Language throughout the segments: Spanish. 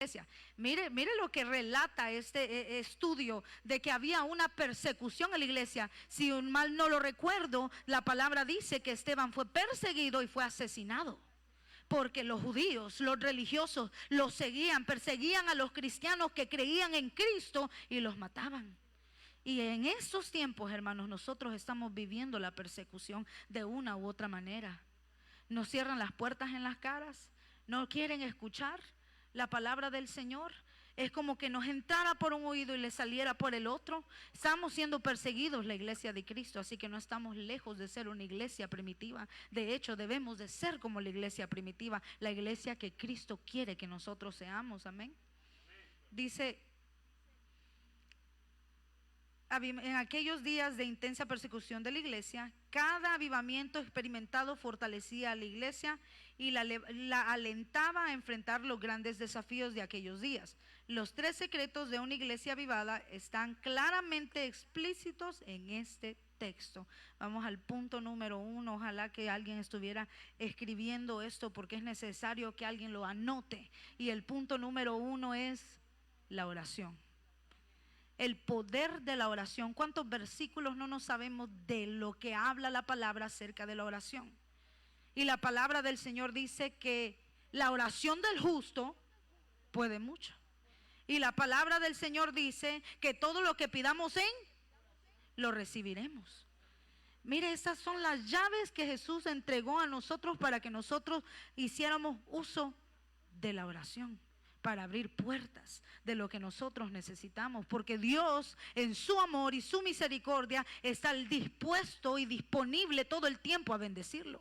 iglesia. Mire lo que relata este estudio de que había una persecución en la iglesia. Si mal no lo recuerdo, la palabra dice que Esteban fue perseguido y fue asesinado. Porque los judíos, los religiosos, los seguían, perseguían a los cristianos que creían en Cristo y los mataban. Y en estos tiempos, hermanos, nosotros estamos viviendo la persecución de una u otra manera. Nos cierran las puertas en las caras, no quieren escuchar la palabra del Señor. Es como que nos entrara por un oído y le saliera por el otro. Estamos siendo perseguidos, la iglesia de Cristo, así que no estamos lejos de ser una iglesia primitiva. De hecho, debemos de ser como la iglesia primitiva, la iglesia que Cristo quiere que nosotros seamos. Amén. Dice: en aquellos días de intensa persecución de la iglesia, cada avivamiento experimentado fortalecía a la iglesia y la alentaba a enfrentar los grandes desafíos de aquellos días. Los 3 secretos de una iglesia avivada están claramente explícitos en este texto. Vamos al punto número 1. Ojalá que alguien estuviera escribiendo esto, porque es necesario que alguien lo anote. Y el punto número 1 es la oración. El poder de la oración. ¿Cuántos versículos no nos sabemos de lo que habla la palabra acerca de la oración? Y la palabra del Señor dice que la oración del justo puede mucho. Y la palabra del Señor dice que todo lo que pidamos lo recibiremos. Mire, estas son las llaves que Jesús entregó a nosotros para que nosotros hiciéramos uso de la oración, para abrir puertas de lo que nosotros necesitamos, porque Dios en su amor y su misericordia está dispuesto y disponible todo el tiempo a bendecirlo.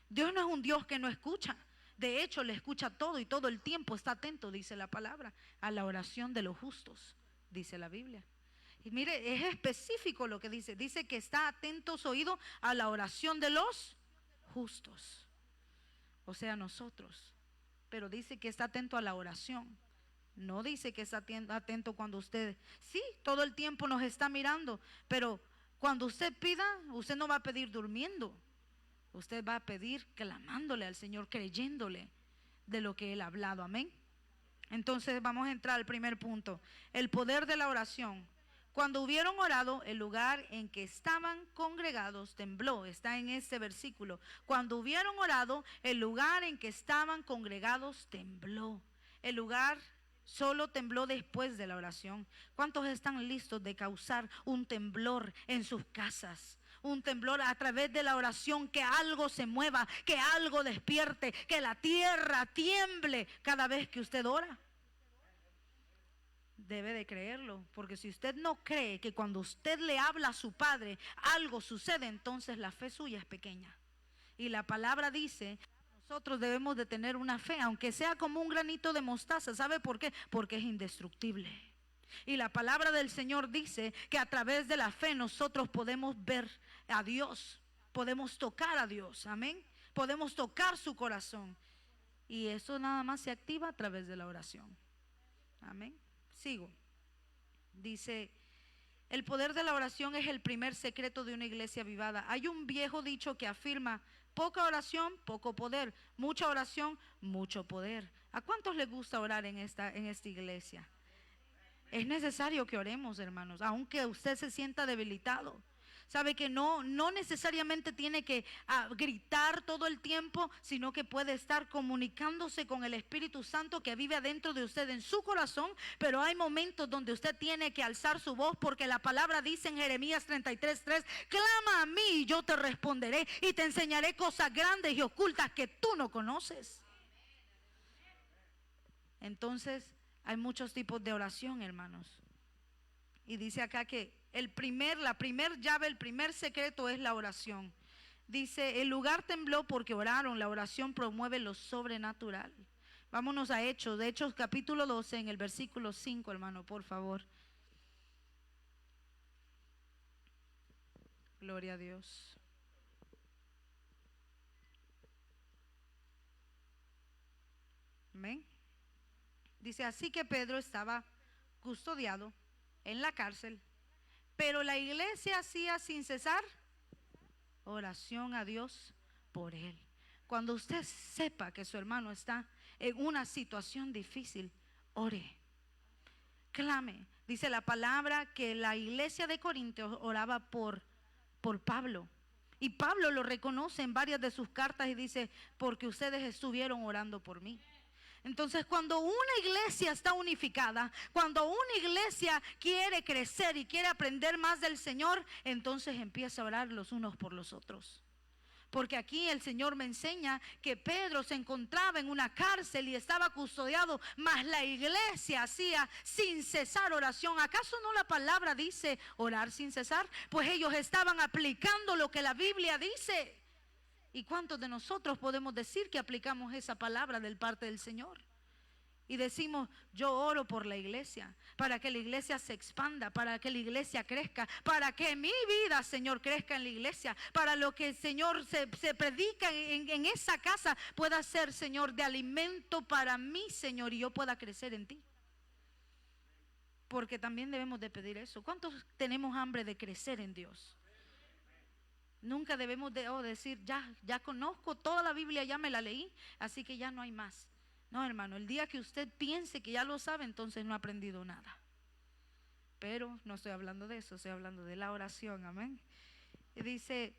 Dios no es un Dios que no escucha. De hecho, le escucha todo y todo el tiempo está atento, dice la palabra, a la oración de los justos, dice la Biblia. Y mire, es específico lo que dice. Dice que está atento su oído a la oración de los justos, o sea, nosotros. Pero dice que está atento a la oración. No dice que está atento cuando usted, sí, todo el tiempo nos está mirando, pero cuando usted pida, usted no va a pedir durmiendo. Usted va a pedir clamándole al Señor, creyéndole de lo que Él ha hablado. Amén. Entonces vamos a entrar al primer punto, el poder de la oración. Cuando hubieron orado, el lugar en que estaban congregados tembló. Está en este versículo. Cuando hubieron orado, el lugar en que estaban congregados tembló. El lugar solo tembló después de la oración. ¿Cuántos están listos de causar un temblor en sus casas? Un temblor a través de la oración, que algo se mueva, que algo despierte, que la tierra tiemble cada vez que usted ora. Debe de creerlo, porque si usted no cree que cuando usted le habla a su Padre algo sucede, entonces la fe suya es pequeña. Y la palabra dice, nosotros debemos de tener una fe, aunque sea como un granito de mostaza. ¿Sabe por qué? Porque es indestructible. Y la palabra del Señor dice que a través de la fe nosotros podemos ver a Dios, podemos tocar a Dios, amén. Podemos tocar su corazón. Y eso nada más se activa a través de la oración. Amén. Sigo. Dice, el poder de la oración es el primer secreto de una iglesia avivada. Hay un viejo dicho que afirma: poca oración, poco poder; mucha oración, mucho poder. ¿A cuántos les gusta orar en esta iglesia? Es necesario que oremos, hermanos, aunque usted se sienta debilitado. Sabe que no necesariamente tiene que gritar todo el tiempo, sino que puede estar comunicándose con el Espíritu Santo que vive adentro de usted en su corazón. Pero hay momentos donde usted tiene que alzar su voz, porque la palabra dice en Jeremías 33:3: clama a mí y yo te responderé y te enseñaré cosas grandes y ocultas que tú no conoces. Entonces hay muchos tipos de oración, hermanos. Y dice acá que la primer llave, el primer secreto es la oración. Dice, el lugar tembló porque oraron. La oración promueve lo sobrenatural. Vámonos a Hechos, de Hechos capítulo 12, en el versículo 5, hermano, por favor. Gloria a Dios. Amén. Dice, así que Pedro estaba custodiado en la cárcel, pero la iglesia hacía sin cesar oración a Dios por él. Cuando usted sepa que su hermano está en una situación difícil, ore, clame. Dice la palabra que la iglesia de Corintios oraba por Pablo. Y Pablo lo reconoce en varias de sus cartas y dice, porque ustedes estuvieron orando por mí. Entonces, cuando una iglesia está unificada, cuando una iglesia quiere crecer y quiere aprender más del Señor, entonces empieza a orar los unos por los otros. Porque aquí el Señor me enseña que Pedro se encontraba en una cárcel y estaba custodiado, mas la iglesia hacía sin cesar oración. ¿Acaso no la palabra dice orar sin cesar? Pues ellos estaban aplicando lo que la Biblia dice. ¿Y cuántos de nosotros podemos decir que aplicamos esa palabra del parte del Señor? Y decimos, yo oro por la iglesia, para que la iglesia se expanda, para que la iglesia crezca, para que mi vida, Señor, crezca en la iglesia, para lo que, Señor, se predica en esa casa pueda ser, Señor, de alimento para mí, Señor, y yo pueda crecer en ti. Porque también debemos de pedir eso. ¿Cuántos tenemos hambre de crecer en Dios? Nunca debemos de decir, ya conozco toda la Biblia, ya me la leí, así que ya no hay más. No, hermano, el día que usted piense que ya lo sabe, entonces no ha aprendido nada. Pero no estoy hablando de eso, estoy hablando de la oración, amén. Y dice,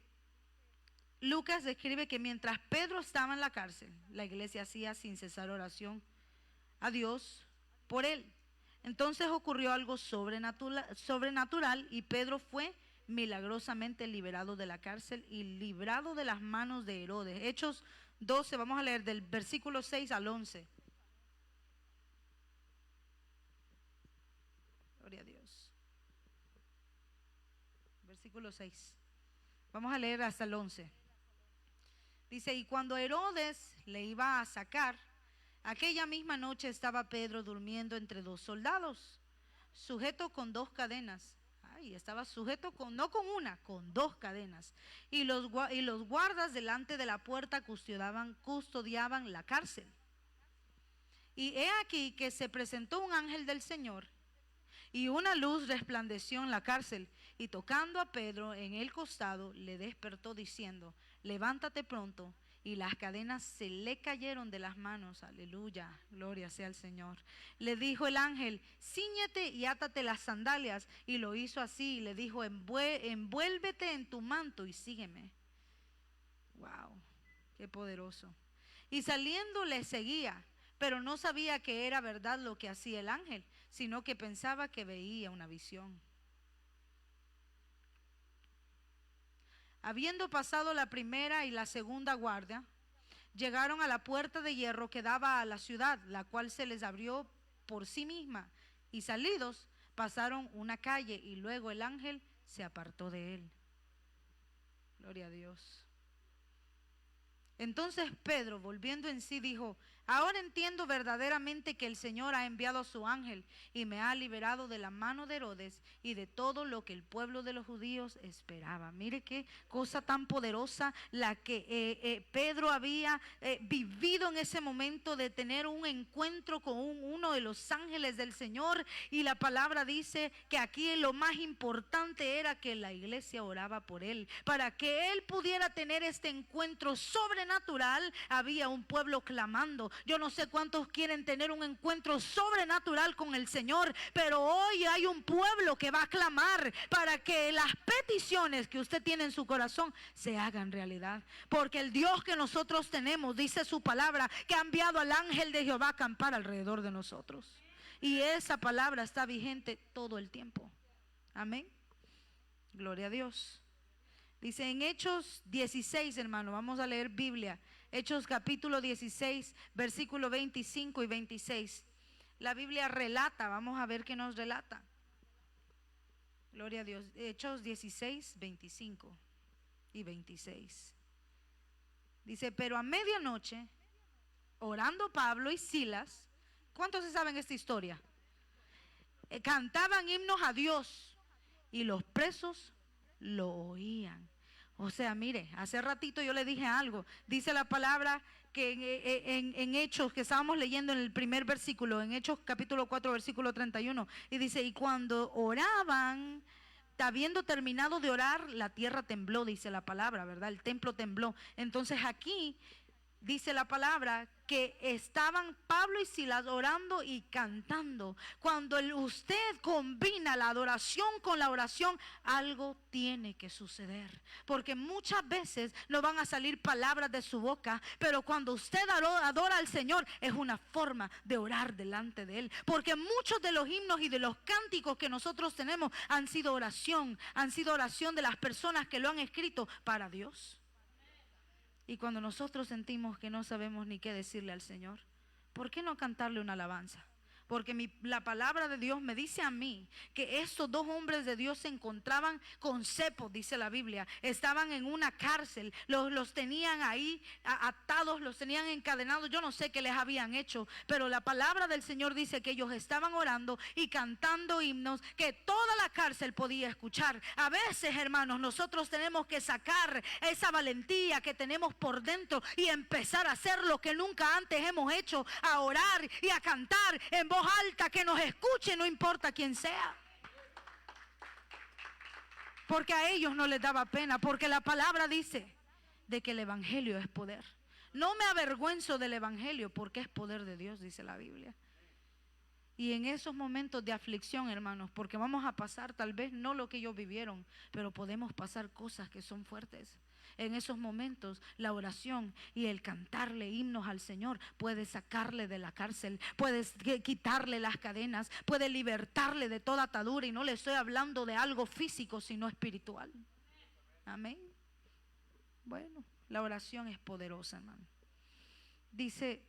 Lucas describe que mientras Pedro estaba en la cárcel, la iglesia hacía sin cesar oración a Dios por él. Entonces ocurrió algo sobrenatural y Pedro fue milagrosamente liberado de la cárcel y librado de las manos de Herodes. Hechos 12, vamos a leer del versículo 6 al 11. Gloria a Dios. Versículo 6. Vamos a leer hasta el 11. Dice, y cuando Herodes le iba a sacar, aquella misma noche estaba Pedro durmiendo entre dos soldados, sujeto con dos cadenas. Y estaba sujeto no con una, con dos cadenas. Y los guardas delante de la puerta custodiaban la cárcel. Y he aquí que se presentó un ángel del Señor, y una luz resplandeció en la cárcel, y tocando a Pedro en el costado, le despertó diciendo, levántate pronto. Y las cadenas se le cayeron de las manos. Aleluya, gloria sea al Señor. Le dijo el ángel, cíñete y átate las sandalias. Y lo hizo así, y le dijo, envuélvete en tu manto y sígueme. Wow, qué poderoso. Y saliendo le seguía, pero no sabía que era verdad lo que hacía el ángel, sino que pensaba que veía una visión. Habiendo pasado la primera y la segunda guardia, llegaron a la puerta de hierro que daba a la ciudad, la cual se les abrió por sí misma, y salidos pasaron una calle y luego el ángel se apartó de él. Gloria a Dios. Entonces Pedro, volviendo en sí, dijo, ahora entiendo verdaderamente que el Señor ha enviado a su ángel y me ha liberado de la mano de Herodes y de todo lo que el pueblo de los judíos esperaba. Mire qué cosa tan poderosa la que Pedro había vivido en ese momento de tener un encuentro con uno de los ángeles del Señor. Y la palabra dice que aquí lo más importante era que la iglesia oraba por él. Para que él pudiera tener este encuentro sobrenatural, había un pueblo clamando. Yo no sé cuántos quieren tener un encuentro sobrenatural con el Señor, pero hoy hay un pueblo que va a clamar para que las peticiones que usted tiene en su corazón se hagan realidad. Porque el Dios que nosotros tenemos, dice su palabra, que ha enviado al ángel de Jehová a acampar alrededor de nosotros. Y esa palabra está vigente todo el tiempo. Amén. Gloria a Dios. Dice en Hechos 16, hermano, vamos a leer Biblia. Hechos capítulo 16, versículo 25 y 26. La Biblia relata, vamos a ver qué nos relata. Gloria a Dios. Hechos 16, 25 y 26. Dice, pero a medianoche, orando Pablo y Silas, ¿cuántos se saben esta historia? Cantaban himnos a Dios y los presos lo oían. O sea, mire, hace ratito yo le dije algo. Dice la palabra que en Hechos, que estábamos leyendo en el primer versículo, en Hechos capítulo 4, versículo 31, y dice, y cuando oraban, habiendo terminado de orar, la tierra tembló, dice la palabra, ¿verdad? El templo tembló. Entonces aquí dice la palabra que estaban Pablo y Silas orando y cantando. Cuando usted combina la adoración con la oración, algo tiene que suceder. Porque muchas veces no van a salir palabras de su boca, pero cuando usted adora al Señor, es una forma de orar delante de Él. Porque muchos de los himnos y de los cánticos que nosotros tenemos han sido oración de las personas que lo han escrito para Dios. Y cuando nosotros sentimos que no sabemos ni qué decirle al Señor, ¿por qué no cantarle una alabanza? Porque la palabra de Dios me dice a mí que estos dos hombres de Dios se encontraban con cepos, dice la Biblia. Estaban en una cárcel, los tenían ahí atados, los tenían encadenados. Yo no sé qué les habían hecho, pero la palabra del Señor dice que ellos estaban orando y cantando himnos que toda la cárcel podía escuchar. A veces, hermanos, nosotros tenemos que sacar esa valentía que tenemos por dentro y empezar a hacer lo que nunca antes hemos hecho, a orar y a cantar en voz alta, que nos escuche, no importa quién sea. Porque a ellos no les daba pena, porque la palabra dice de que el evangelio es poder. No me avergüenzo del evangelio, porque es poder de Dios, dice la Biblia. Y en esos momentos de aflicción, hermanos, porque vamos a pasar tal vez no lo que ellos vivieron, pero podemos pasar cosas que son fuertes. En esos momentos la oración y el cantarle himnos al Señor puede sacarle de la cárcel, puede quitarle las cadenas, puede libertarle de toda atadura. Y no le estoy hablando de algo físico, sino espiritual. Amén. Bueno, la oración es poderosa, hermano. Dice,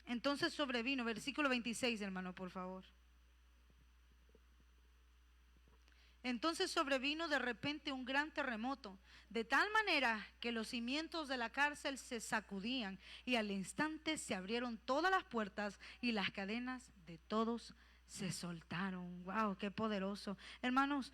entonces sobrevino, versículo 26, hermano, por favor. Entonces sobrevino de repente un gran terremoto, de tal manera que los cimientos de la cárcel se sacudían y al instante se abrieron todas las puertas y las cadenas de todos se soltaron. ¡Wow! ¡Qué poderoso! Hermanos,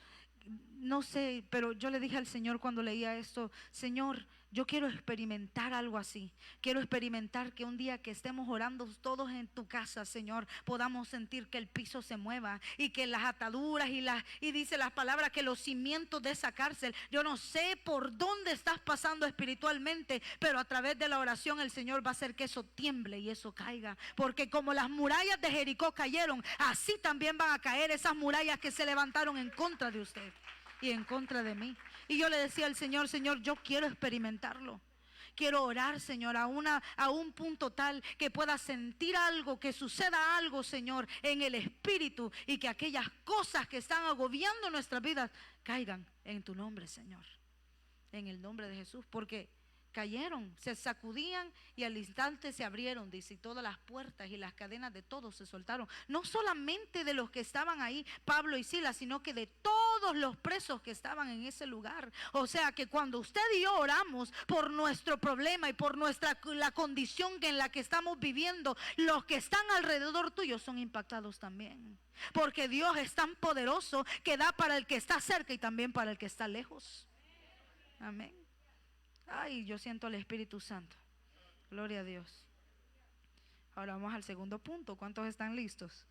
no sé, pero yo le dije al Señor cuando leía esto: Señor, yo quiero experimentar algo así. Quiero experimentar que un día que estemos orando todos en tu casa, Señor, podamos sentir que el piso se mueva y que las ataduras y dice las palabras, que los cimientos de esa cárcel. Yo no sé por dónde estás pasando espiritualmente, pero a través de la oración el Señor va a hacer que eso tiemble y eso caiga. Porque como las murallas de Jericó cayeron, así también van a caer esas murallas que se levantaron en contra de usted y en contra de mí. Y yo le decía al Señor: Señor, yo quiero experimentarlo. Quiero orar, Señor, a un punto tal que pueda sentir algo, que suceda algo, Señor, en el espíritu, y que aquellas cosas que están agobiando nuestras vidas caigan en tu nombre, Señor. En el nombre de Jesús, porque cayeron, se sacudían y al instante se abrieron, dice, y todas las puertas y las cadenas de todos se soltaron. No solamente de los que estaban ahí, Pablo y Silas, sino que de todos los presos que estaban en ese lugar. O sea que cuando usted y yo oramos por nuestro problema y por la condición en la que estamos viviendo, los que están alrededor tuyo son impactados también. Porque Dios es tan poderoso que da para el que está cerca y también para el que está lejos. Amén. Ay, yo siento al Espíritu Santo. Gloria a Dios. Ahora vamos al segundo punto. ¿Cuántos están listos?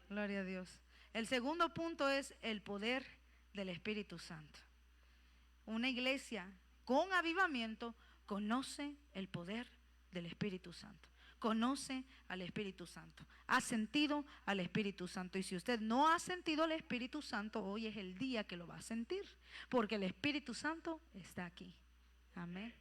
Gloria a Dios. El segundo punto es el poder del Espíritu Santo. Una iglesia con avivamiento conoce el poder del Espíritu Santo. Conoce al Espíritu Santo. Ha sentido al Espíritu Santo. Y si usted no ha sentido al Espíritu Santo, hoy es el día que lo va a sentir. Porque el Espíritu Santo está aquí. Amén.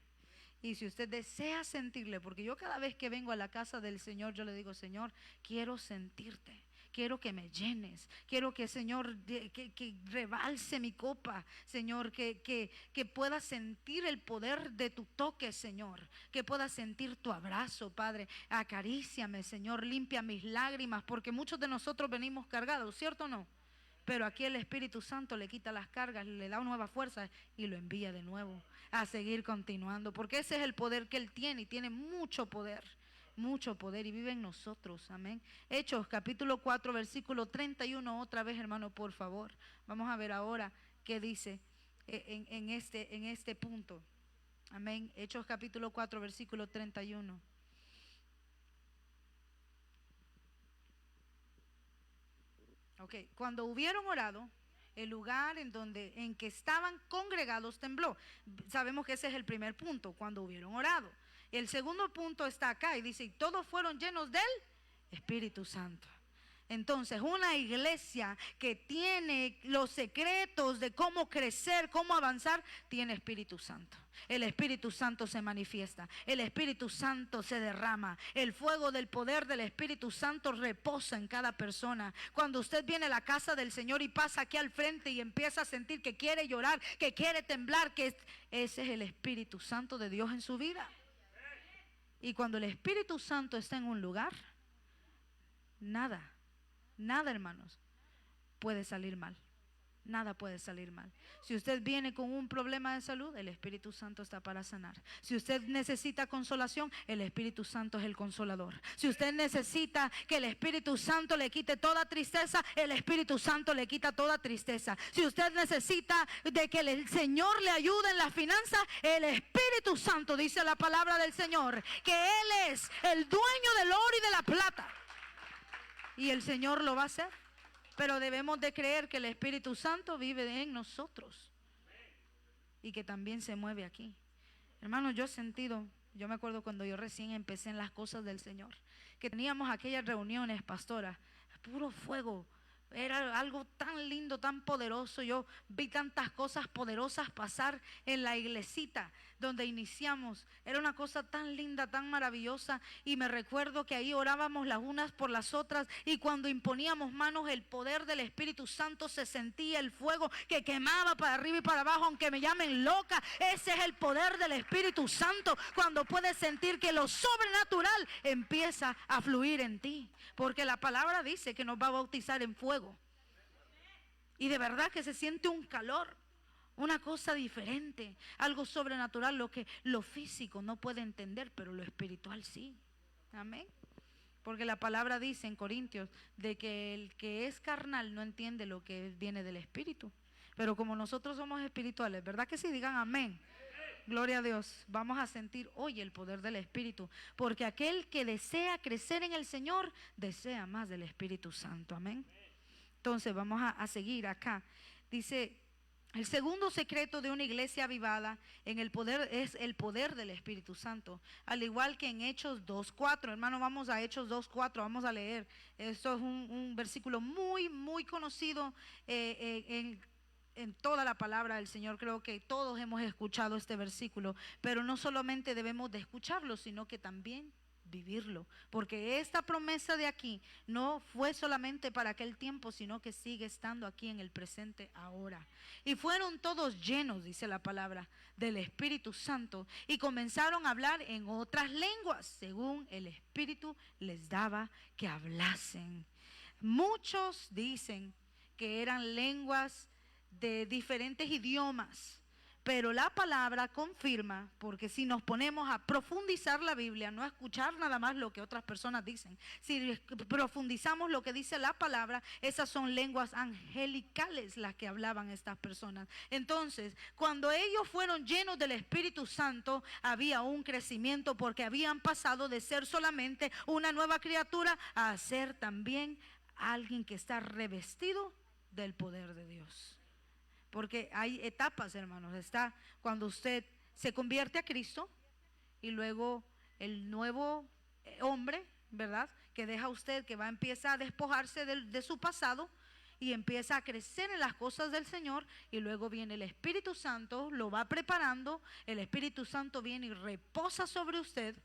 Y si usted desea sentirle, porque yo cada vez que vengo a la casa del Señor, yo le digo: Señor, quiero sentirte, quiero que me llenes, quiero que, Señor, que rebalse mi copa, Señor, que pueda sentir el poder de tu toque, Señor, que pueda sentir tu abrazo, Padre. Acaríciame, Señor, limpia mis lágrimas, porque muchos de nosotros venimos cargados, ¿cierto o no? Pero aquí el Espíritu Santo le quita las cargas, le da nueva fuerza y lo envía de nuevo a seguir continuando. Porque ese es el poder que Él tiene, y tiene mucho poder y vive en nosotros. Amén. Hechos capítulo 4 versículo 31, otra vez, hermano, por favor. Vamos a ver ahora qué dice en este punto. Amén. Hechos capítulo 4 versículo 31. Ok, cuando hubieron orado, el lugar en que estaban congregados tembló. Sabemos que ese es el primer punto, cuando hubieron orado. El segundo punto está acá y dice, y todos fueron llenos del Espíritu Santo. Entonces, una iglesia que tiene los secretos de cómo crecer, cómo avanzar, tiene Espíritu Santo. El Espíritu Santo se manifiesta, el Espíritu Santo se derrama, el fuego del poder del Espíritu Santo reposa en cada persona. Cuando usted viene a la casa del Señor y pasa aquí al frente y empieza a sentir que quiere llorar, que quiere temblar, que ese es el Espíritu Santo de Dios en su vida. Y cuando el Espíritu Santo está en un lugar, nada, hermanos, puede salir mal. Nada puede salir mal. Si usted viene con un problema de salud, el Espíritu Santo está para sanar. Si usted necesita consolación, el Espíritu Santo es el consolador. Si usted necesita que el Espíritu Santo le quite toda tristeza, el Espíritu Santo le quita toda tristeza. Si usted necesita de que el Señor le ayude en las finanzas, el Espíritu Santo, dice la palabra del Señor, que Él es el dueño del oro y de la plata. Y el Señor lo va a hacer. Pero debemos de creer que el Espíritu Santo vive en nosotros y que también se mueve aquí. Hermanos, yo me acuerdo cuando yo recién empecé en las cosas del Señor, que teníamos aquellas reuniones, pastora, puro fuego. Era algo tan lindo, tan poderoso. Yo vi tantas cosas poderosas pasar en la iglesita donde iniciamos. Era una cosa tan linda, tan maravillosa. Y me recuerdo que ahí orábamos las unas por las otras. Y cuando imponíamos manos, el poder del Espíritu Santo se sentía, el fuego que quemaba para arriba y para abajo. Aunque me llamen loca, ese es el poder del Espíritu Santo. Cuando puedes sentir que lo sobrenatural empieza a fluir en ti. Porque la palabra dice que nos va a bautizar en fuego. Y de verdad que se siente un calor, una cosa diferente, algo sobrenatural, lo que lo físico no puede entender, pero lo espiritual sí. Amén. Porque la palabra dice en Corintios de que el que es carnal no entiende lo que viene del Espíritu. Pero como nosotros somos espirituales, ¿verdad que sí? Digan amén. Gloria a Dios. Vamos a sentir hoy el poder del Espíritu, porque aquel que desea crecer en el Señor desea más del Espíritu Santo. Amén. Entonces vamos a seguir acá. Dice, el segundo secreto de una iglesia avivada en el poder es el poder del Espíritu Santo. Al igual que en Hechos 2:4, hermano, vamos a Hechos 2:4, vamos a leer. Esto es un versículo muy, muy conocido en toda la palabra del Señor. Creo que todos hemos escuchado este versículo, pero no solamente debemos de escucharlo, sino que también vivirlo, porque esta promesa de aquí no fue solamente para aquel tiempo, sino que sigue estando aquí en el presente ahora. Y fueron todos llenos, dice la palabra, del Espíritu Santo, y comenzaron a hablar en otras lenguas, según el Espíritu les daba que hablasen. Muchos dicen que eran lenguas de diferentes idiomas, pero la palabra confirma, porque si nos ponemos a profundizar la Biblia, no a escuchar nada más lo que otras personas dicen, si profundizamos lo que dice la palabra, esas son lenguas angelicales las que hablaban estas personas. Entonces, cuando ellos fueron llenos del Espíritu Santo, había un crecimiento, porque habían pasado de ser solamente una nueva criatura a ser también alguien que está revestido del poder de Dios. Porque hay etapas, hermanos. Está cuando usted se convierte a Cristo y luego el nuevo hombre, ¿verdad? Que deja usted, que empieza a despojarse de su pasado y empieza a crecer en las cosas del Señor, y luego viene el Espíritu Santo, lo va preparando. El Espíritu Santo viene y reposa sobre usted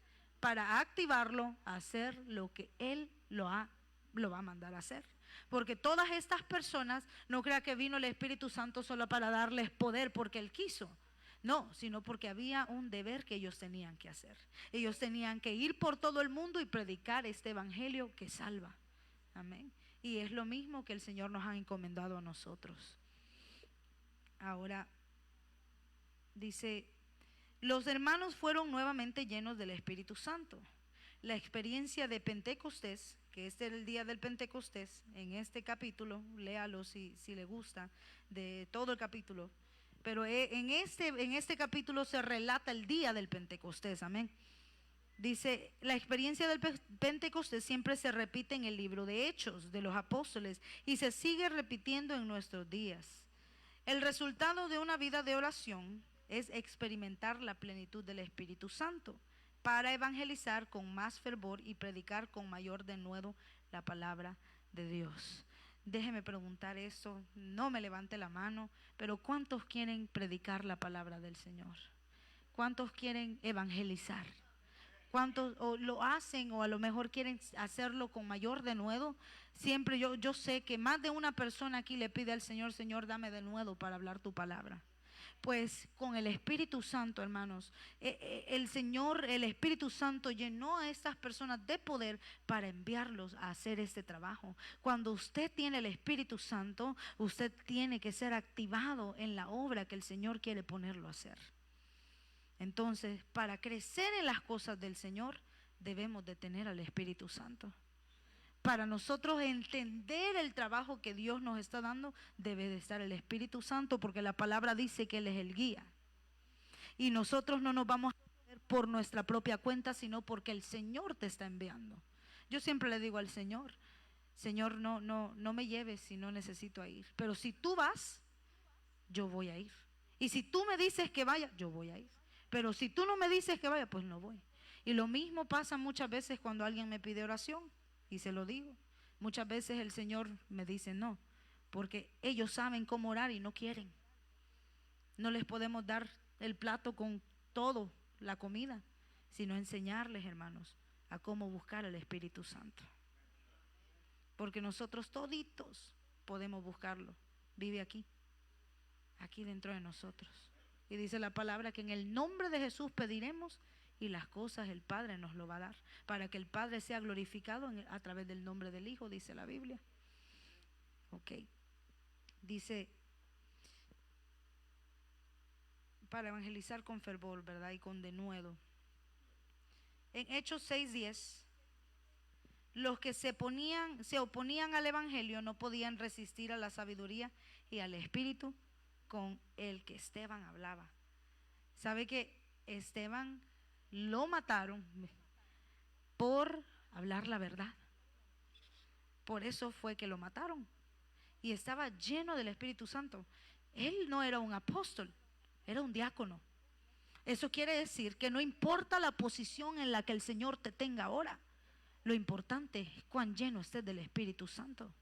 para activarlo a hacer lo que Él lo va a mandar a hacer. Porque todas estas personas, no crea que vino el Espíritu Santo solo para darles poder porque Él quiso. No, sino porque había un deber que ellos tenían que hacer. Ellos tenían que ir por todo el mundo y predicar este evangelio que salva. Amén. Y es lo mismo que el Señor nos ha encomendado a nosotros. Ahora, dice, los hermanos fueron nuevamente llenos del Espíritu Santo. La experiencia de Pentecostés, que este era el día del Pentecostés, en este capítulo, léalo si le gusta, de todo el capítulo, pero en este capítulo se relata el día del Pentecostés, amén. Dice, la experiencia del Pentecostés siempre se repite en el libro de Hechos de los Apóstoles y se sigue repitiendo en nuestros días. El resultado de una vida de oración es experimentar la plenitud del Espíritu Santo. para evangelizar con más fervor y predicar con mayor denuedo la palabra de Dios. Déjeme preguntar esto, no me levante la mano, pero ¿cuántos quieren predicar la palabra del Señor? ¿Cuántos quieren evangelizar? ¿Cuántos o lo hacen o a lo mejor quieren hacerlo con mayor denuedo? Siempre yo sé que más de una persona aquí le pide al Señor, Señor, dame denuedo para hablar tu palabra. Pues con el Espíritu Santo, hermanos, el Señor, el Espíritu Santo llenó a estas personas de poder para enviarlos a hacer este trabajo. Cuando usted tiene el Espíritu Santo, usted tiene que ser activado en la obra que el Señor quiere ponerlo a hacer. Entonces, para crecer en las cosas del Señor, debemos de tener al Espíritu Santo. Para nosotros entender el trabajo que Dios nos está dando, debe de estar el Espíritu Santo, porque la palabra dice que Él es el guía. Y nosotros no nos vamos a hacer por nuestra propia cuenta, sino porque el Señor te está enviando. Yo siempre le digo al Señor, Señor, no me lleves si no necesito ir. Pero si tú vas, yo voy a ir. Y si tú me dices que vaya, yo voy a ir. Pero si tú no me dices que vaya, pues no voy. Y lo mismo pasa muchas veces cuando alguien me pide oración. Y se lo digo, muchas veces el Señor me dice no, porque ellos saben cómo orar y no quieren. No les podemos dar el plato con todo, la comida, sino enseñarles, hermanos, a cómo buscar al Espíritu Santo. Porque nosotros toditos podemos buscarlo. Vive aquí, aquí dentro de nosotros. Y dice la palabra que en el nombre de Jesús pediremos y las cosas el Padre nos lo va a dar, para que el Padre sea glorificado a través del nombre del Hijo, dice la Biblia. Ok, dice, para evangelizar con fervor, ¿verdad? Y con denuedo. En Hechos 6:10, los que se oponían al Evangelio no podían resistir a la sabiduría y al Espíritu con el que Esteban hablaba. ¿Sabe que Esteban lo mataron por hablar la verdad? Por eso fue que lo mataron. Y estaba lleno del Espíritu Santo. Él no era un apóstol, era un diácono. Eso quiere decir que no importa la posición en la que el Señor te tenga ahora, lo importante es cuán lleno estés del Espíritu Santo.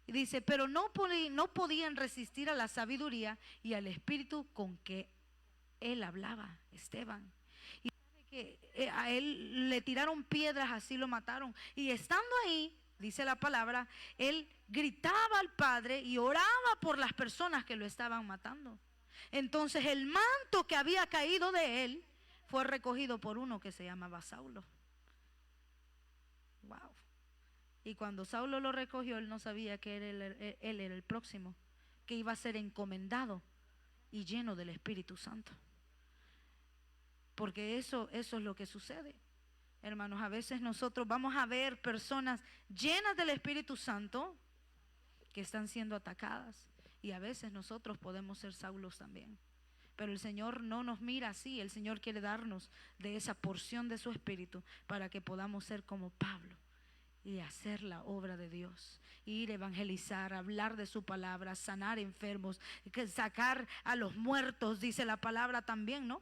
Y dice, pero no podían resistir a la sabiduría y al Espíritu con que él hablaba, Esteban. Y sabe que a él le tiraron piedras, así lo mataron. Y estando ahí, dice la palabra, él gritaba al Padre y oraba por las personas que lo estaban matando. Entonces el manto que había caído de él fue recogido por uno que se llamaba Saulo. Wow. Y cuando Saulo lo recogió, él no sabía que él era el próximo, que iba a ser encomendado y lleno del Espíritu Santo. Porque eso es lo que sucede, hermanos. A veces nosotros vamos a ver personas llenas del Espíritu Santo que están siendo atacadas. Y a veces nosotros podemos ser Saulos también. Pero el Señor no nos mira así. El Señor quiere darnos de esa porción de su Espíritu para que podamos ser como Pablo y hacer la obra de Dios, ir a evangelizar, hablar de su palabra, sanar enfermos, sacar a los muertos, dice la palabra también, ¿no?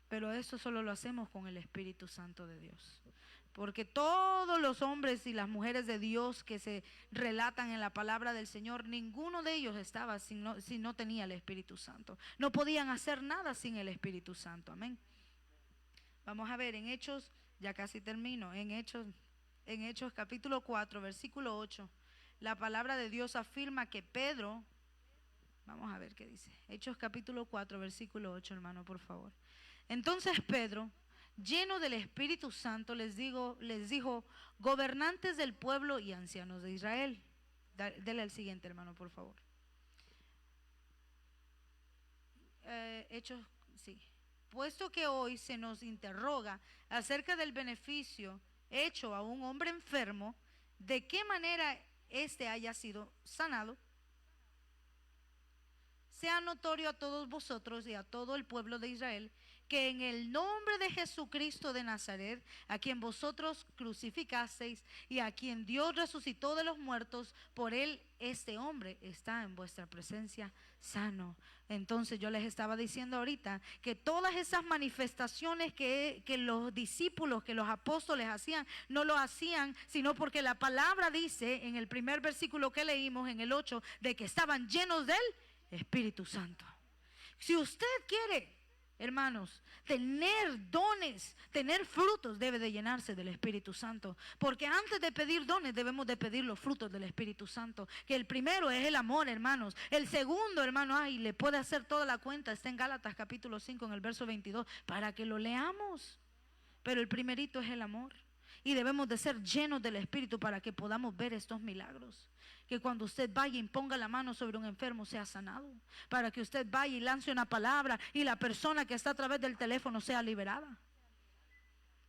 Pero eso solo lo hacemos con el Espíritu Santo de Dios. Porque todos los hombres y las mujeres de Dios que se relatan en la palabra del Señor, ninguno de ellos estaba si no tenía el Espíritu Santo. No podían hacer nada sin el Espíritu Santo, amén. Vamos a ver en Hechos, ya casi termino, en Hechos capítulo 4, versículo 8, la palabra de Dios afirma que Pedro, vamos a ver qué dice, Hechos capítulo 4, versículo 8, hermano, por favor. Entonces Pedro, lleno del Espíritu Santo, les dijo, gobernantes del pueblo y ancianos de Israel. Dele al siguiente, hermano, por favor. Hechos, sí. Puesto que hoy se nos interroga acerca del beneficio hecho a un hombre enfermo, de qué manera éste haya sido sanado, sea notorio a todos vosotros y a todo el pueblo de Israel que en el nombre de Jesucristo de Nazaret, a quien vosotros crucificasteis y a quien Dios resucitó de los muertos, por él este hombre está en vuestra presencia sano. Entonces yo les estaba diciendo ahorita que todas esas manifestaciones que los discípulos, que los apóstoles hacían, no lo hacían sino porque la palabra dice en el primer versículo que leímos, en el 8, de que estaban llenos del Espíritu Santo. Si usted quiere, hermanos, tener dones, tener frutos, debe de llenarse del Espíritu Santo. Porque antes de pedir dones debemos de pedir los frutos del Espíritu Santo. Que el primero es el amor, hermanos. El segundo, hermano, le puede hacer toda la cuenta. Está en Gálatas capítulo 5 en el verso 22 para que lo leamos. Pero el primerito es el amor. Y debemos de ser llenos del Espíritu para que podamos ver estos milagros. Que cuando usted vaya y ponga la mano sobre un enfermo sea sanado. Para que usted vaya y lance una palabra y la persona que está a través del teléfono sea liberada.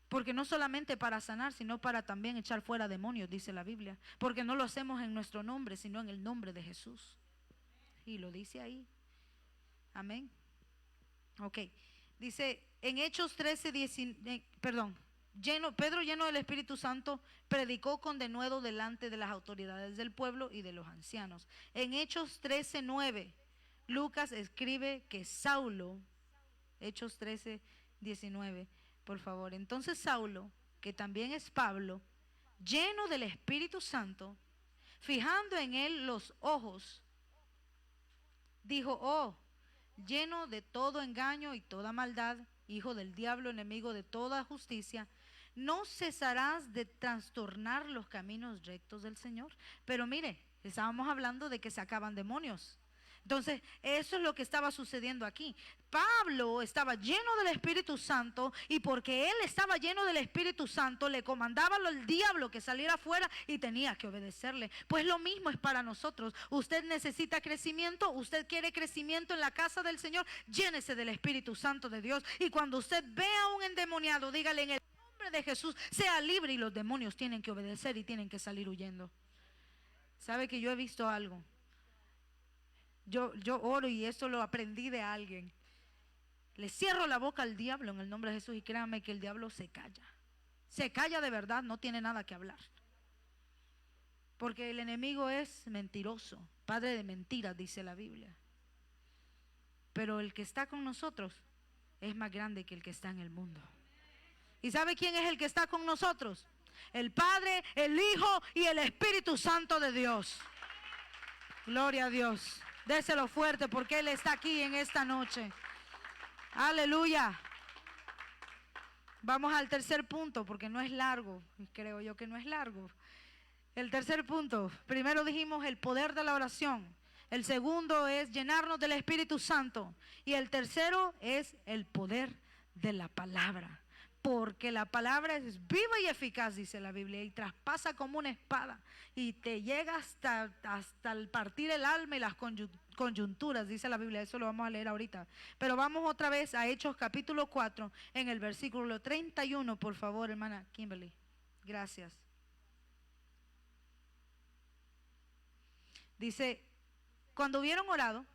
Porque no solamente para sanar, sino para también echar fuera demonios, dice la Biblia. Porque no lo hacemos en nuestro nombre, sino en el nombre de Jesús. Y lo dice ahí. Amén. Ok. Dice en Hechos 13, Pedro, lleno del Espíritu Santo, predicó con denuedo delante de las autoridades del pueblo y de los ancianos. En Hechos 13:9, Lucas escribe que Saulo, Hechos 13:19, por favor. Entonces Saulo, que también es Pablo, lleno del Espíritu Santo, fijando en él los ojos, dijo: oh, lleno de todo engaño y toda maldad, hijo del diablo, enemigo de toda justicia, ¿no cesarás de trastornar los caminos rectos del Señor? Pero mire, estábamos hablando de que sacaban demonios. Entonces, eso es lo que estaba sucediendo aquí. Pablo estaba lleno del Espíritu Santo y porque él estaba lleno del Espíritu Santo, le comandaba al diablo que saliera afuera y tenía que obedecerle. Pues lo mismo es para nosotros. Usted necesita crecimiento, usted quiere crecimiento en la casa del Señor, llénese del Espíritu Santo de Dios. Y cuando usted vea a un endemoniado, dígale: en el nombre de Jesús, sea libre, y los demonios tienen que obedecer y tienen que salir huyendo. ¿Sabe que yo he visto algo? Yo oro y esto lo aprendí de alguien. Le cierro la boca al diablo en el nombre de Jesús y créanme que el diablo se calla. Se calla de verdad, no tiene nada que hablar. Porque el enemigo es mentiroso, padre de mentiras, dice la Biblia. Pero el que está con nosotros es más grande que el que está en el mundo. ¿Y sabe quién es el que está con nosotros? El Padre, el Hijo y el Espíritu Santo de Dios. Gloria a Dios. Déselo fuerte porque Él está aquí en esta noche. Aleluya. Vamos al tercer punto porque no es largo. Creo yo que no es largo. El tercer punto. Primero dijimos el poder de la oración. El segundo es llenarnos del Espíritu Santo. Y el tercero es el poder de la palabra. Porque la palabra es viva y eficaz, dice la Biblia, y traspasa como una espada y te llega hasta el partir el alma y las coyunturas, dice la Biblia. Eso lo vamos a leer ahorita. Pero vamos otra vez a Hechos capítulo 4 en el versículo 31, por favor, hermana Kimberly. Gracias. Dice: cuando hubieron orado,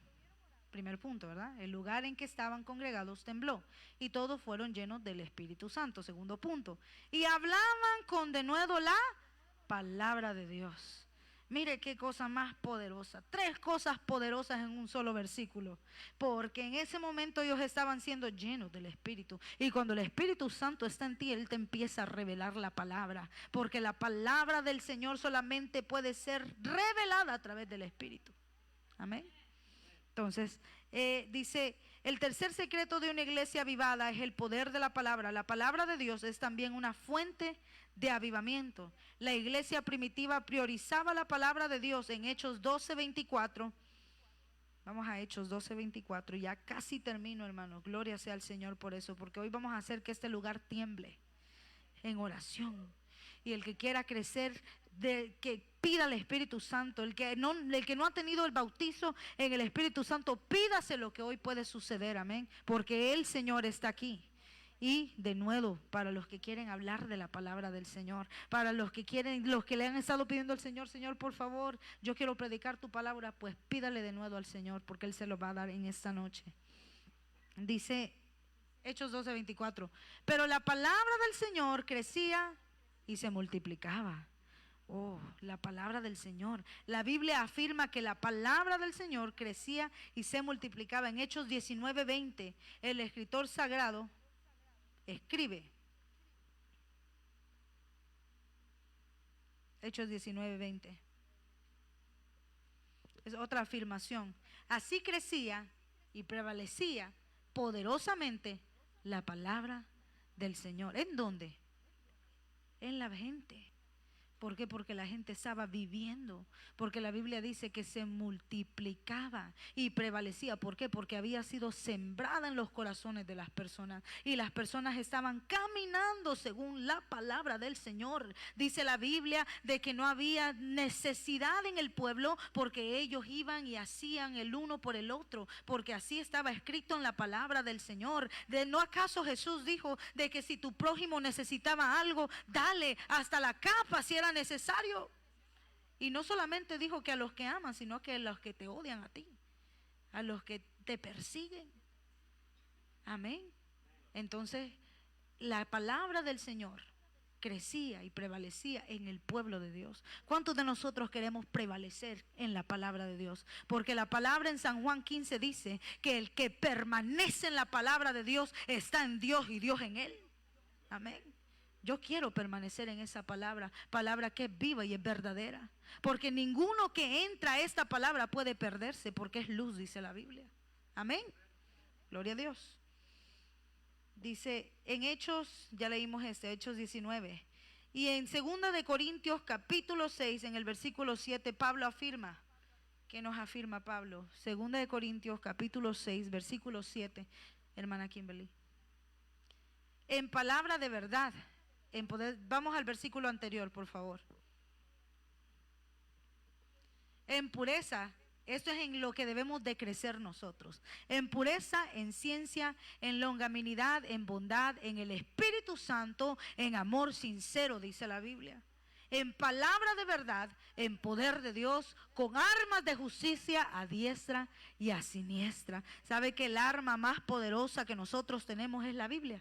primer punto, ¿verdad? El lugar en que estaban congregados tembló y todos fueron llenos del Espíritu Santo. Segundo punto. Y hablaban con denuedo la palabra de Dios. Mire qué cosa más poderosa. Tres cosas poderosas en un solo versículo. Porque en ese momento ellos estaban siendo llenos del Espíritu. Y cuando el Espíritu Santo está en ti, Él te empieza a revelar la palabra. Porque la palabra del Señor solamente puede ser revelada a través del Espíritu. Amén. Entonces, dice, el tercer secreto de una iglesia avivada es el poder de la palabra. La palabra de Dios es también una fuente de avivamiento. La iglesia primitiva priorizaba la palabra de Dios en Hechos 12:24. Vamos a Hechos 12:24. Ya casi termino, hermano. Gloria sea al Señor por eso, porque hoy vamos a hacer que este lugar tiemble en oración. Y el que quiera crecer, que pida al Espíritu Santo. El que no ha tenido el bautizo en el Espíritu Santo, pídase lo que hoy puede suceder, amén. Porque el Señor está aquí. Y de nuevo, para los que quieren hablar de la palabra del Señor, para los que le han estado pidiendo al Señor: Señor, por favor, yo quiero predicar tu palabra, pues pídale de nuevo al Señor, porque Él se lo va a dar en esta noche. Dice Hechos 12:24. Pero la palabra del Señor crecía y se multiplicaba. Oh, la palabra del Señor. La Biblia afirma que la palabra del Señor crecía y se multiplicaba. En Hechos 19:20, el escritor sagrado escribe. Hechos 19:20. Es otra afirmación. Así crecía y prevalecía poderosamente la palabra del Señor. ¿En dónde? En la gente. ¿Por qué? Porque la gente estaba viviendo, porque la Biblia dice que se multiplicaba y prevalecía. ¿Por qué? Porque había sido sembrada en los corazones de las personas y las personas estaban caminando según la palabra del Señor. Dice la Biblia de que no había necesidad en el pueblo porque ellos iban y hacían el uno por el otro, porque así estaba escrito en la palabra del Señor. ¿No acaso Jesús dijo de que si tu prójimo necesitaba algo, dale hasta la capa si era necesario? Y no solamente dijo que a los que aman, sino que a los que te odian a ti, a los que te persiguen. Amén. Entonces la palabra del Señor crecía y prevalecía en el pueblo de Dios. ¿Cuántos de nosotros queremos prevalecer en la palabra de Dios? Porque la palabra en San Juan 15 dice que el que permanece en la palabra de Dios está en Dios y Dios en él. Amén. Yo quiero permanecer en esa palabra, palabra que es viva y es verdadera. Porque ninguno que entra a esta palabra puede perderse, porque es luz, dice la Biblia. Amén. Gloria a Dios. Dice en Hechos, ya leímos Hechos 19. Y en 2 de Corintios capítulo 6, en el versículo 7, Pablo afirma. ¿Qué nos afirma Pablo? 2 de Corintios capítulo 6, versículo 7, hermana Kimberly. En palabra de verdad, en poder. Vamos al versículo anterior, por favor. En pureza, esto es en lo que debemos de crecer nosotros. En pureza, en ciencia, en longanimidad, en bondad, en el Espíritu Santo, en amor sincero, dice la Biblia. En palabra de verdad, en poder de Dios, con armas de justicia a diestra y a siniestra. ¿Sabe que el arma más poderosa que nosotros tenemos es la Biblia?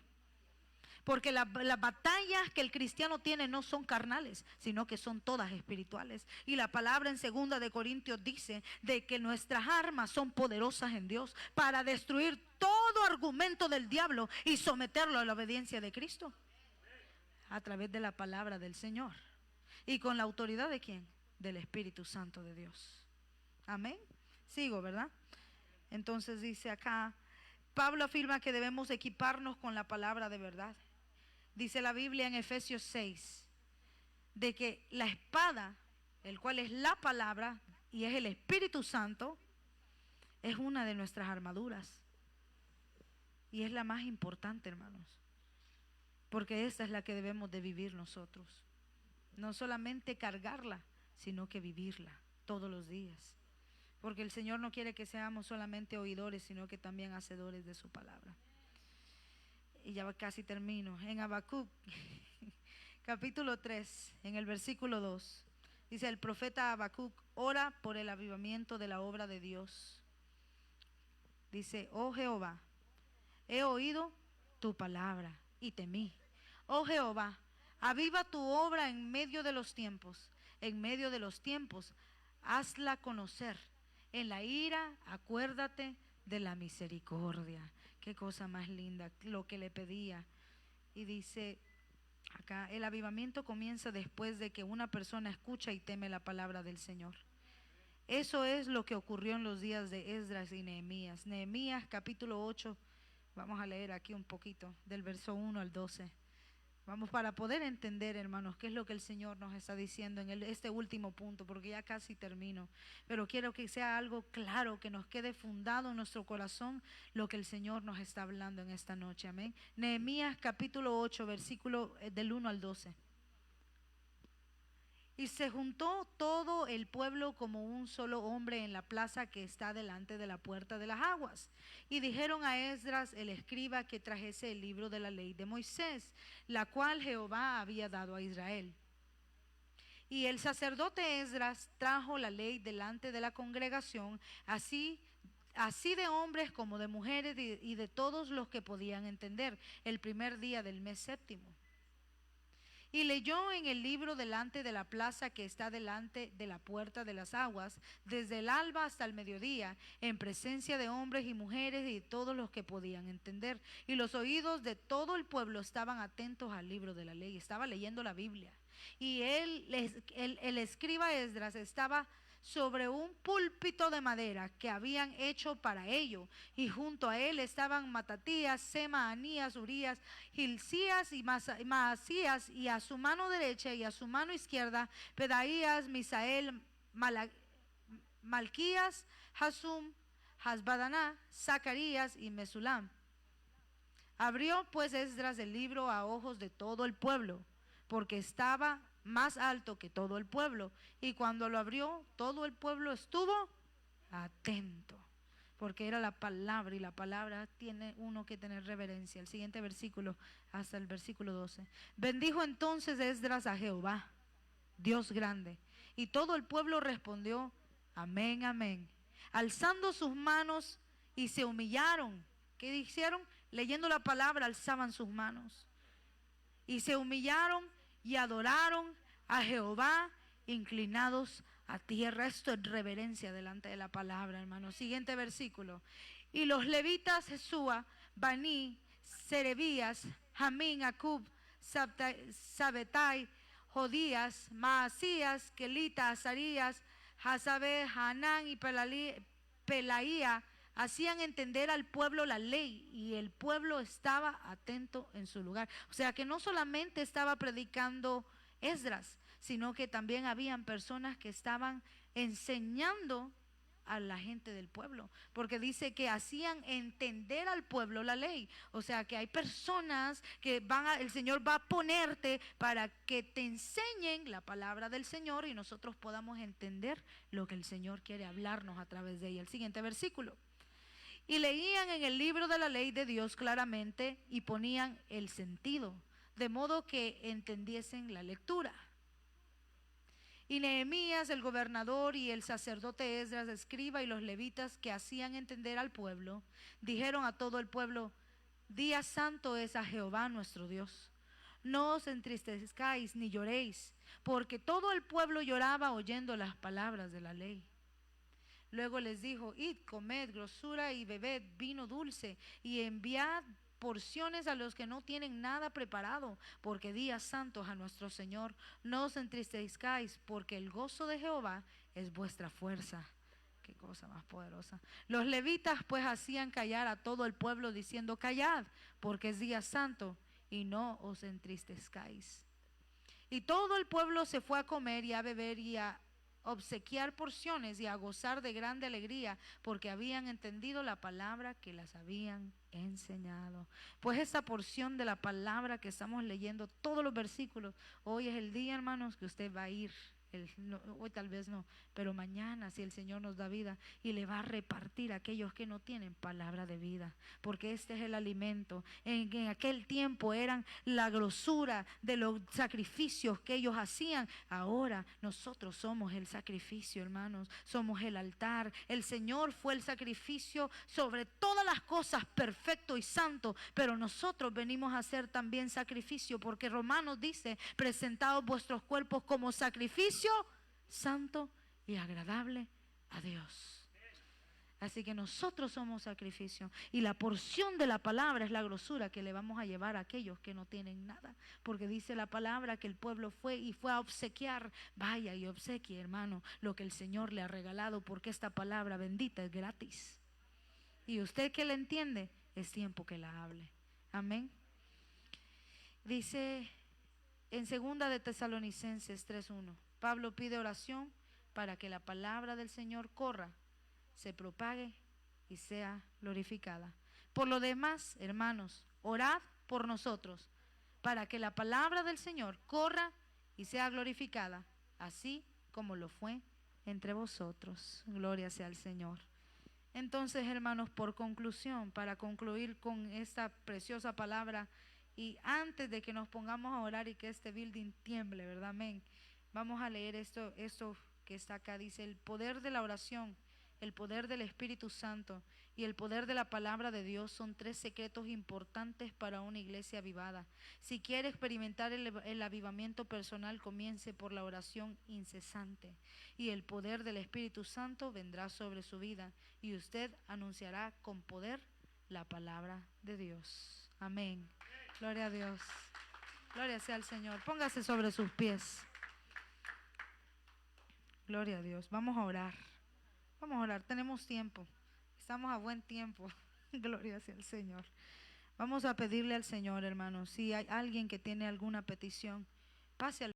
Porque las batallas que el cristiano tiene no son carnales, sino que son todas espirituales. Y la palabra en 2 de Corintios dice de que nuestras armas son poderosas en Dios para destruir todo argumento del diablo y someterlo a la obediencia de Cristo. A través de la palabra del Señor. ¿Y con la autoridad de quién? Del Espíritu Santo de Dios. Amén. Sigo, ¿verdad? Entonces dice acá, Pablo afirma que debemos equiparnos con la palabra de verdad. Dice la Biblia en Efesios 6, de que la espada, el cual es la palabra y es el Espíritu Santo, es una de nuestras armaduras. Y es la más importante, hermanos. Porque esa es la que debemos de vivir nosotros. No solamente cargarla, sino que vivirla todos los días. Porque el Señor no quiere que seamos solamente oidores, sino que también hacedores de su palabra. Y ya casi termino. En Habacuc, capítulo 3, en el versículo 2, dice el profeta Habacuc, ora por el avivamiento de la obra de Dios. Dice, oh Jehová, he oído tu palabra y temí. Oh Jehová, aviva tu obra en medio de los tiempos. En medio de los tiempos, hazla conocer. En la ira, acuérdate de la misericordia. Qué cosa más linda, lo que le pedía. Y dice acá, el avivamiento comienza después de que una persona escucha y teme la palabra del Señor. Eso es lo que ocurrió en los días de Esdras y Nehemías. Nehemías capítulo 8, vamos a leer aquí un poquito, del verso 1 al 12. Vamos, para poder entender, hermanos, qué es lo que el Señor nos está diciendo en este último punto, porque ya casi termino. Pero quiero que sea algo claro, que nos quede fundado en nuestro corazón lo que el Señor nos está hablando en esta noche. Amén. Nehemías capítulo 8, versículo del 1 al 12. Y se juntó todo el pueblo como un solo hombre en la plaza que está delante de la puerta de las aguas. Y dijeron a Esdras el escriba que trajese el libro de la ley de Moisés, la cual Jehová había dado a Israel. Y el sacerdote Esdras trajo la ley delante de la congregación, así así de hombres como de mujeres y de todos los que podían entender, el primer día del mes séptimo. Y leyó en el libro delante de la plaza que está delante de la puerta de las aguas, desde el alba hasta el mediodía, en presencia de hombres y mujeres y de todos los que podían entender. Y los oídos de todo el pueblo estaban atentos al libro de la ley. Estaba leyendo la Biblia. Y el escriba Esdras estaba sobre un púlpito de madera que habían hecho para ello, y junto a él estaban Matatías, Sema, Anías, Urías, Hilcías y Maasías, y a su mano derecha y a su mano izquierda Pedaías, Misael, Malquías, Hasum, Hasbadaná, Zacarías y Mesulam. Abrió pues Esdras el libro a ojos de todo el pueblo, porque estaba más alto que todo el pueblo, y cuando lo abrió, todo el pueblo estuvo atento, porque era la palabra, y la palabra tiene uno que tener reverencia. El siguiente versículo, hasta el versículo 12. Bendijo entonces Esdras a Jehová, Dios grande, y todo el pueblo respondió, amén, amén, alzando sus manos, y se humillaron. ¿Qué hicieron? Leyendo la palabra, alzaban sus manos, y se humillaron y adoraron a Jehová, inclinados a tierra. Esto es reverencia delante de la palabra, hermano. Siguiente versículo. Y los levitas Jesúa, Baní, Serebías, Jamín, Acub, Sabetai, Jodías, Maasías, Kelita, Azarías, Hazabe, Hanán y Pelaía hacían entender al pueblo la ley, y el pueblo estaba atento en su lugar. O sea que no solamente estaba predicando Esdras, sino que también habían personas que estaban enseñando a la gente del pueblo, porque dice que hacían entender al pueblo la ley. O sea que hay personas que el Señor va a ponerte para que te enseñen la palabra del Señor y nosotros podamos entender lo que el Señor quiere hablarnos a través de ella. El siguiente versículo. Y leían en el libro de la ley de Dios claramente y ponían el sentido, de modo que entendiesen la lectura. Y Nehemías, el gobernador, y el sacerdote Esdras, escriba, y los levitas que hacían entender al pueblo, dijeron a todo el pueblo, día santo es a Jehová nuestro Dios. No os entristezcáis ni lloréis, porque todo el pueblo lloraba oyendo las palabras de la ley. Luego les dijo, id, comed grosura y bebed vino dulce, y enviad porciones a los que no tienen nada preparado, porque días santos a nuestro Señor. No os entristezcáis, porque el gozo de Jehová es vuestra fuerza. Qué cosa más poderosa. Los levitas pues hacían callar a todo el pueblo, diciendo, callad, porque es día santo, y no os entristezcáis. Y todo el pueblo se fue a comer y a beber y a obsequiar porciones y a gozar de grande alegría, porque habían entendido la palabra que las habían enseñado. Pues esa porción de la palabra que estamos leyendo, todos los versículos, hoy es el día, hermanos, que usted va a ir. Hoy tal vez no, pero mañana, si el Señor nos da vida, y le va a repartir a aquellos que no tienen palabra de vida, porque este es el alimento. En aquel tiempo eran la grosura de los sacrificios que ellos hacían. Ahora nosotros somos el sacrificio, hermanos, somos el altar. El Señor fue el sacrificio sobre todas las cosas, perfecto y santo, pero nosotros venimos a ser también sacrificio, porque Romanos dice, presentaos vuestros cuerpos como sacrificio santo y agradable a Dios. Así que nosotros somos sacrificio, y la porción de la palabra es la grosura que le vamos a llevar a aquellos que no tienen nada, porque dice la palabra que el pueblo fue a obsequiar. Vaya y obsequie, hermano, lo que el Señor le ha regalado, porque esta palabra bendita es gratis, y usted que la entiende, es tiempo que la hable. Amén. Dice en 2 de Tesalonicenses 3:1, Pablo pide oración para que la palabra del Señor corra, se propague y sea glorificada. Por lo demás, hermanos, orad por nosotros, para que la palabra del Señor corra y sea glorificada, así como lo fue entre vosotros. Gloria sea al Señor. Entonces, hermanos, por conclusión, para concluir con esta preciosa palabra, y antes de que nos pongamos a orar y que este building tiemble, ¿verdad? Amén. Vamos a leer esto que está acá. Dice, el poder de la oración el poder del Espíritu Santo y el poder de la palabra de Dios son tres secretos importantes para una iglesia avivada. Si quiere experimentar el avivamiento personal, comience por la oración incesante y el poder del Espíritu Santo vendrá sobre su vida y usted anunciará con poder la palabra de Dios. Amén. Gloria a Dios. Gloria sea al Señor. Póngase sobre sus pies. Gloria a Dios. Vamos a orar. Vamos a orar. Tenemos tiempo. Estamos a buen tiempo. Gloria sea al Señor. Vamos a pedirle al Señor, hermanos, si hay alguien que tiene alguna petición, pase al